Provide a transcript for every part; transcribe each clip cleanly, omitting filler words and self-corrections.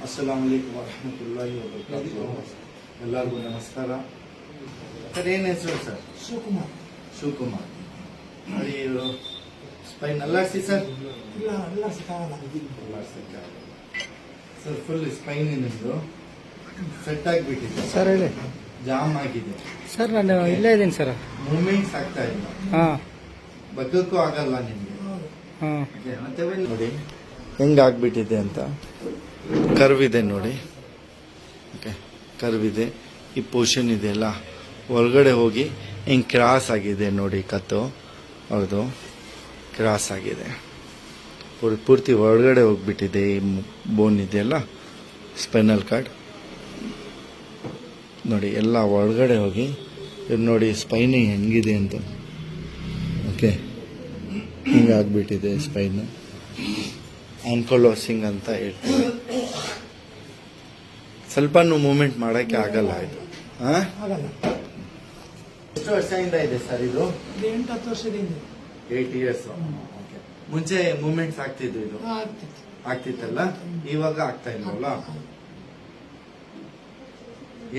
ಅಸ್ಸಲಾಮು ಅಲೈಕುಂ ವರಹಮತುಲ್ಲಾಹಿ ವಬರಕಾತುಹು. ಎಲ್ಲರಿಗೂ ನಮಸ್ಕಾರ. ಸರ್ ಏನು ಹೆಸರು ಸರ್? ಶಿವಕುಮಾರ್. ಶಿವಕುಮಾರ್. ಅದು ಸ್ಪೈನ್ ಅಲ್ಲಾಡಿಸಿ ಸರ್. ಇಲ್ಲ ಅಲ್ಲಾಡ್ಸಕ್ಕಾಗಲ್ಲ. ಸರ್ ಫುಲ್ ಸ್ಪೈನ್ ನಿಮ್ಮದು ಸೆಟ್ ಆಗಿಬಿಟ್ಟಿದೆ ಸರ್. ಹೇಳಿ. ಜಾಮ್ ಆಗಿದೆ ಸರ್. ನಾನು ಇಲ್ಲೇ ಇದ್ದೀನಿ ಸರ್. ಮೂವ್ಮೆಂಟ್ಸ್ ಆಗ್ತಾ ಇಲ್ಲ. ಹಾಂ ಬಗ್ಗಕ್ಕೂ ಆಗಲ್ಲ ನಿಮಗೆ. ಹಾಂ ಮತ್ತೆ ನೋಡಿ ಹೆಂಗಾಗ್ಬಿಟ್ಟಿದೆ ಅಂತ. ಕರ್ವ್ ಇದೆ ನೋಡಿ. ಓಕೆ, ಕರ್ವ್ ಇದೆ. ಈ ಪೋರ್ಷನ್ ಇದೆಯಲ್ಲ ಒಳಗಡೆ ಹೋಗಿ ಹಿಂಗೆ ಕ್ರಾಸ್ ಆಗಿದೆ ನೋಡಿ. ಕತ್ತು ಹೌದು, ಕ್ರಾಸ್ ಆಗಿದೆ. ಪೂರ್ತಿ ಒಳಗಡೆ ಹೋಗ್ಬಿಟ್ಟಿದೆ. ಈ ಬೋನ್ ಇದೆಯಲ್ಲ ಸ್ಪೈನಲ್ ಕಾರ್ಡ್ ನೋಡಿ, ಎಲ್ಲ ಒಳಗಡೆ ಹೋಗಿ ಇದು ನೋಡಿ ಸ್ಪೈನಿಂಗ್ ಹೆಂಗಿದೆ ಅಂತ. Okay, ಹಿಂಗಾಗ್ಬಿಟ್ಟಿದೆ spine. ಆ್ಯನ್ಕೋಲೋಸಿಂಗ್ ಅಂತ ಹೇಳ್ತೀವಿ. ಸ್ವಲ್ಪನೂ ಮೂವ್ಮೆಂಟ್ ಮಾಡೋಕ್ಕೆ ಆಗಲ್ಲ ಇದು. ಹಾಂ, ಆಗಲ್ಲ. ಎಷ್ಟು ವರ್ಷದಿಂದ ಇದೆ ಸರ್ ಇದು? 8-10 ವರ್ಷದಿಂದ. 8 years. ಓಕೆ. ಮುಂಚೆ ಮೂವ್ಮೆಂಟ್ಸ್ ಆಗ್ತಿದ್ದು ಇದು ಆಗ್ತಿತ್ತು. ಆಗ್ತಿತ್ತಲ್ಲ, ಇವಾಗ ಆಗ್ತಾ ಇಲ್ವಲ್ಲ.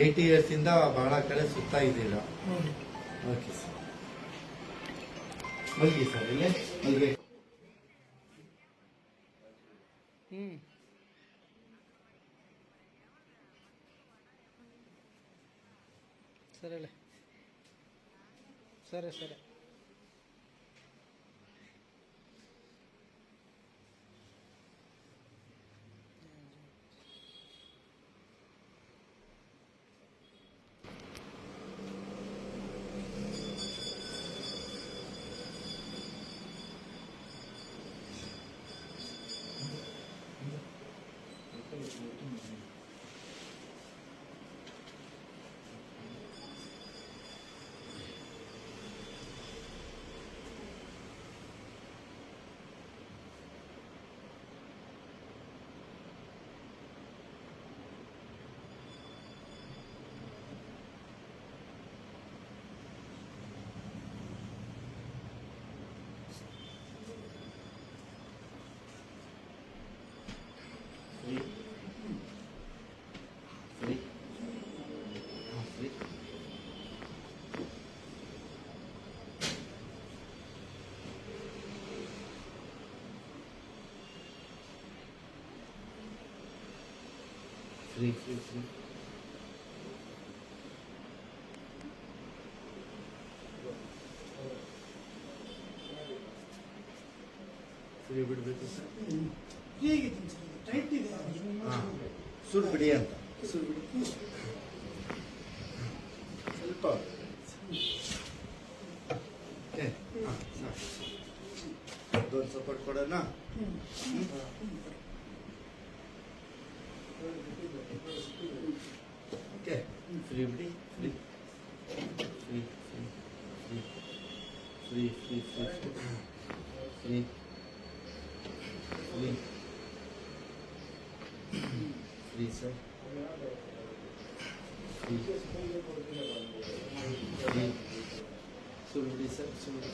8 years ಇಂದ ಬಹಳ ಕಡೆ ಸುತ್ತಾ ಇದ್ದೀರಾ. ಹೌದು. ಓಕೆ ಸರ್, ಮಲ್ಗಿ ಸರ್, ಇಲ್ಲೇ ಮಲ್ಗಿ. ಸರಿ ಹೇಳಿ. ಸರಿ ಸರಿ. Free, free, free. ಫ್ರೀ ಬಿಡಬೇಕು ಸರ್. ಹೇಗಿತ್ತು ಸರ್? ಟೈಟ್ ಇದೆ. ಸುಡ್ ಬಿಡಿ ಅಂತ. ಸುಡ್ ಬಿಡಿ ಸ್ವಲ್ಪ. ಓಕೆ, ದೊಡ್ಡ ಸಪೋರ್ಟ್ ಕೊಡೋಣ. ಓಕೆ, ಫ್ರೀ ಬಿಡಿ. Free free free free free free free free free sir. Free free ಸುಳ್ಳು ಬಿಡಿ ಸರ್, ಸುಳ್ಳು.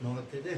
ನೋಡ್ತಿದೆ.